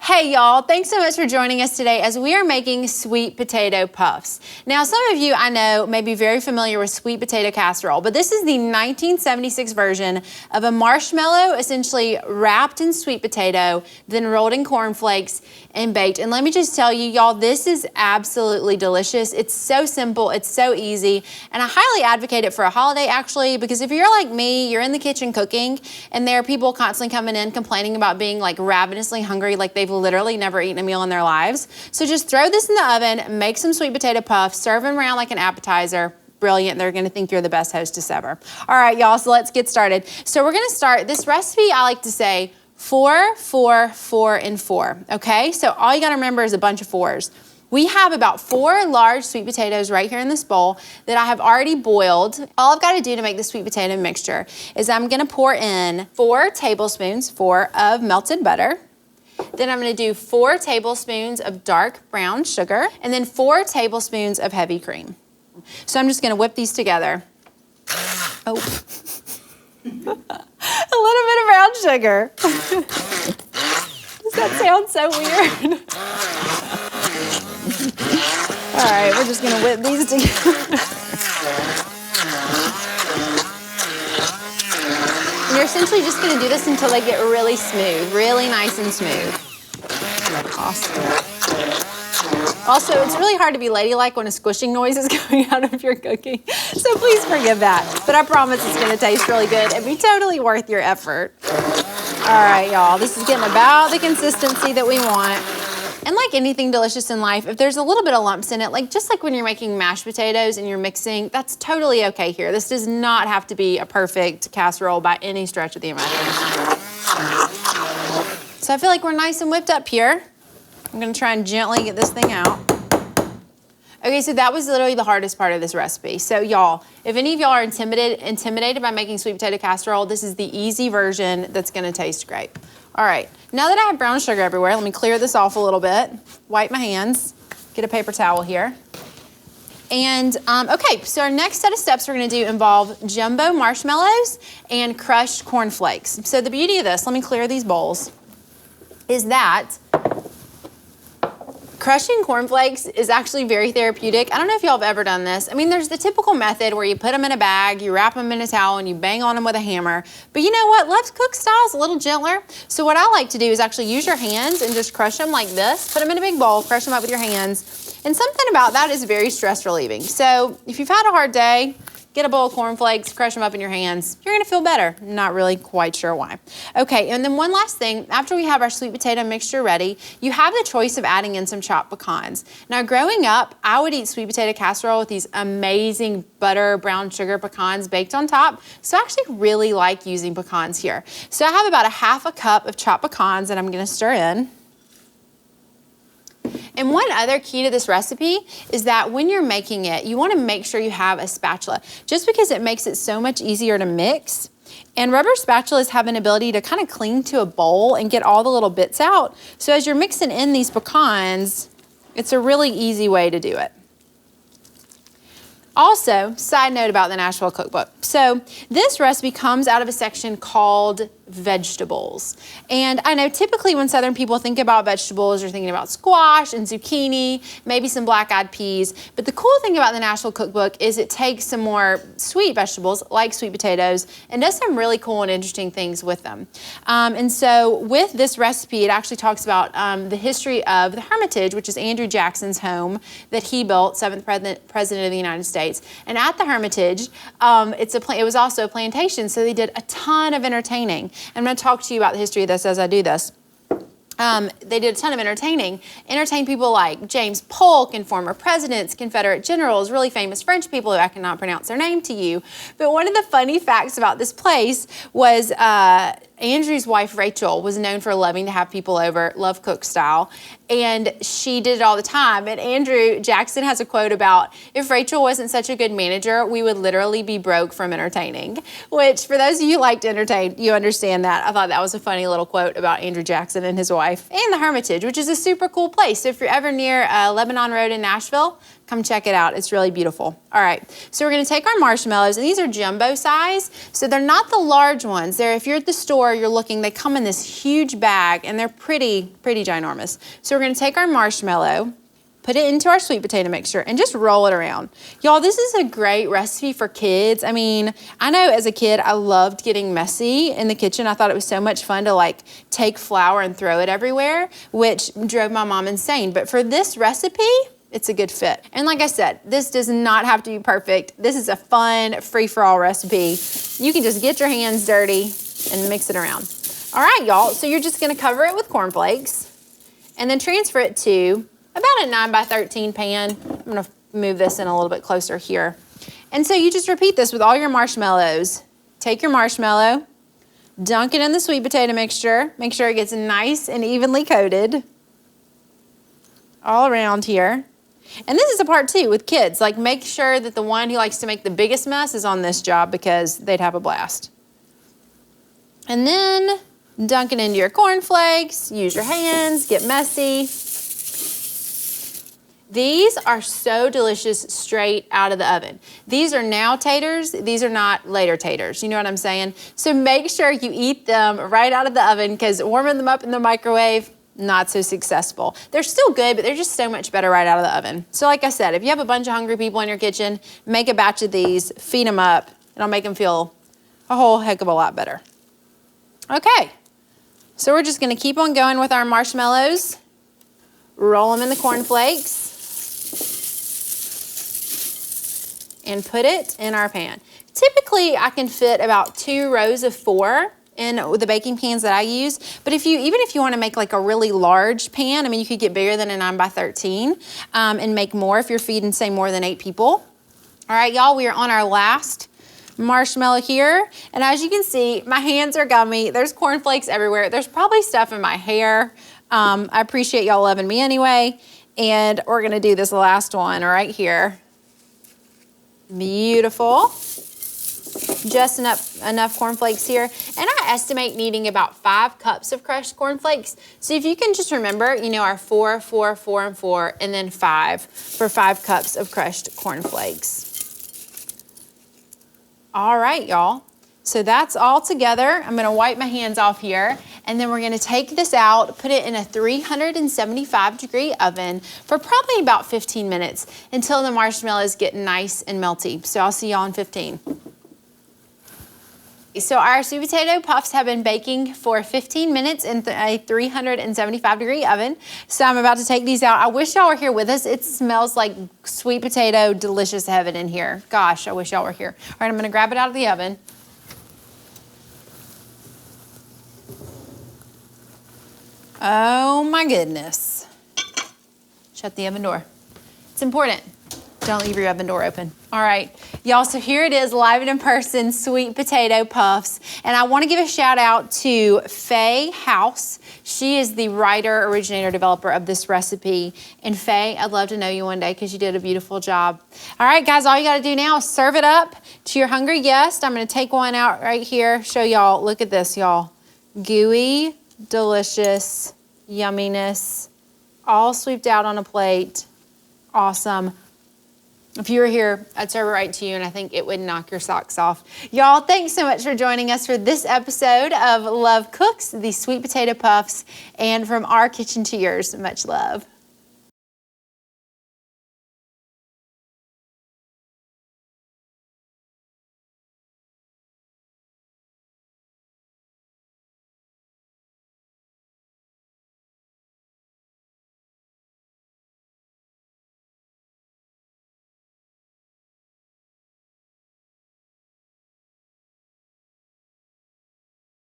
Hey y'all, thanks so much for joining us today as we are making sweet potato puffs. Now some of you I know may be very familiar with sweet potato casserole, but this is the 1976 version of a marshmallow essentially wrapped in sweet potato, then rolled in cornflakes and baked. And let me just tell you y'all, this is absolutely delicious. It's so simple, it's so easy, and I highly advocate it for a holiday actually, because if you're like me, you're in the kitchen cooking and there are people constantly coming in complaining about being like ravenously hungry, like they've literally never eaten a meal in their lives. So just throw this in the oven, make some sweet potato puffs, serve them around like an appetizer. Brilliant, they're gonna think you're the best hostess ever. All right, y'all, so let's get started. So we're gonna start this recipe, I like to say 4, 4, 4, and 4, okay? So all you gotta remember is a bunch of 4s. We have about 4 large sweet potatoes right here in this bowl that I have already boiled. All I've got to do to make the sweet potato mixture is I'm gonna pour in 4 tablespoons of melted butter. Then I'm gonna do 4 tablespoons of dark brown sugar, and then 4 tablespoons of heavy cream. So I'm just gonna whip these together. Oh, a little bit of brown sugar. Does that sound so weird? All right, we're just gonna whip these together. And you're essentially just gonna do this until they get really smooth, really nice and smooth. Awesome. Also, it's really hard to be ladylike when a squishing noise is coming out of your cooking, so please forgive that. But I promise it's gonna taste really good and be totally worth your effort. All right, y'all, this is getting about the consistency that we want. And like anything delicious in life, if there's a little bit of lumps in it, like just like when you're making mashed potatoes and you're mixing, that's totally okay here. This does not have to be a perfect casserole by any stretch of the imagination. So I feel like we're nice and whipped up here. I'm gonna try and gently get this thing out. Okay, so that was literally the hardest part of this recipe. So y'all, if any of y'all are intimidated by making sweet potato casserole, this is the easy version that's gonna taste great. All right, now that I have brown sugar everywhere, let me clear this off a little bit, wipe my hands, get a paper towel here. And okay, so our next set of steps we're gonna do involve jumbo marshmallows and crushed cornflakes. So the beauty of this, let me clear these bowls, is that crushing cornflakes is actually very therapeutic. I don't know if y'all have ever done this. I mean, there's the typical method where you put them in a bag, you wrap them in a towel, and you bang on them with a hammer. But you know what? Luv Cooks style is a little gentler. So what I like to do is actually use your hands and just crush them like this. Put them in a big bowl, crush them up with your hands. And something about that is very stress relieving. So if you've had a hard day, get a bowl of cornflakes, crush them up in your hands. You're gonna feel better. Not really quite sure why. Okay, and then one last thing. After we have our sweet potato mixture ready, you have the choice of adding in some chopped pecans. Now, growing up, I would eat sweet potato casserole with these amazing butter, brown sugar pecans baked on top. So I actually really like using pecans here. So I have about a half a cup of chopped pecans that I'm gonna stir in. And one other key to this recipe is that when you're making it, you want to make sure you have a spatula, just because it makes it so much easier to mix. And rubber spatulas have an ability to kind of cling to a bowl and get all the little bits out. So as you're mixing in these pecans, it's a really easy way to do it. Also, side note about the Nashville cookbook. So this recipe comes out of a section called vegetables. And I know typically when Southern people think about vegetables, you're thinking about squash and zucchini, maybe some black-eyed peas. But the cool thing about the Nashville cookbook is it takes some more sweet vegetables like sweet potatoes and does some really cool and interesting things with them. And so with this recipe, it actually talks about the history of the Hermitage, which is Andrew Jackson's home that he built, 7th President of the United States. And at the Hermitage, it was also a plantation, so they did a ton of entertaining. I'm going to talk to you about the history of this as I do this. They did a ton of entertained people like James Polk and former presidents, Confederate generals, really famous French people who I cannot pronounce their name to you. But one of the funny facts about this place was Andrew's wife, Rachel, was known for loving to have people over, Luv Cooks style, and she did it all the time. And Andrew Jackson has a quote about, if Rachel wasn't such a good manager, we would literally be broke from entertaining, which for those of you who like to entertain, you understand that. I thought that was a funny little quote about Andrew Jackson and his wife. And the Hermitage, which is a super cool place. So if you're ever near Lebanon Road in Nashville, Come check it out. It's really beautiful. All right, so we're gonna take our marshmallows, and these are jumbo size, so they're not the large ones. If you're at the store, you're looking, they come in this huge bag, and they're pretty ginormous. So we're gonna take our marshmallow, put it into our sweet potato mixture, and just roll it around. Y'all, this is a great recipe for kids. I mean, I know as a kid, I loved getting messy in the kitchen. I thought it was so much fun to like take flour and throw it everywhere, which drove my mom insane. But for this recipe, it's a good fit. And like I said, this does not have to be perfect. This is a fun, free-for-all recipe. You can just get your hands dirty and mix it around. All right, y'all, so you're just gonna cover it with cornflakes and then transfer it to about a 9 by 13 pan. I'm gonna move this in a little bit closer here. And so you just repeat this with all your marshmallows. Take your marshmallow, dunk it in the sweet potato mixture. Make sure it gets nice and evenly coated all around here. And this is a part too with kids. Like, make sure that the one who likes to make the biggest mess is on this job because they'd have a blast. And then dunk it into your cornflakes, use your hands, get messy. These are so delicious straight out of the oven. These are now taters, these are not later taters, you know what I'm saying? So make sure you eat them right out of the oven because warming them up in the microwave, not so successful. They're still good, but they're just so much better right out of the oven. So like I said, if you have a bunch of hungry people in your kitchen, make a batch of these, feed them up, it'll make them feel a whole heck of a lot better. Okay, so we're just gonna keep on going with our marshmallows, roll them in the cornflakes, and put it in our pan. Typically, I can fit about 2 rows of 4 in the baking pans that I use. But even if you want to make like a really large pan, I mean, you could get bigger than a 9 by 13 and make more if you're feeding, say, more than 8 people. All right, y'all, we are on our last marshmallow here. And as you can see, my hands are gummy. There's cornflakes everywhere. There's probably stuff in my hair. I appreciate y'all loving me anyway. And we're gonna do this last one right here. Beautiful. Just enough cornflakes here. And I estimate needing about 5 cups of crushed cornflakes. So if you can just remember, you know, our 4, 4, 4, and 4, and then 5 for 5 cups of crushed cornflakes. All right, y'all. So that's all together. I'm gonna wipe my hands off here, and then we're gonna take this out, put it in a 375-degree oven for probably about 15 minutes until the marshmallows get nice and melty. So I'll see y'all in 15. So our sweet potato puffs have been baking for 15 minutes in a 375-degree oven. So I'm about to take these out. I wish y'all were here with us. It smells like sweet potato delicious heaven in here. Gosh, I wish y'all were here. All right, I'm gonna grab it out of the oven. Oh my goodness. Shut the oven door. It's important. Don't leave your oven door open. All right, y'all, so here it is, live and in person, sweet potato puffs. And I wanna give a shout out to Faye House. She is the writer, originator, developer of this recipe. And Faye, I'd love to know you one day because you did a beautiful job. All right, guys, all you gotta do now is serve it up to your hungry guest. I'm gonna take one out right here, show y'all, look at this, y'all. Gooey, delicious, yumminess, all sweeped out on a plate. Awesome. If you were here, I'd serve it right to you, and I think it would knock your socks off. Y'all, thanks so much for joining us for this episode of Luv Cooks, the sweet potato puffs, and from our kitchen to yours, much love.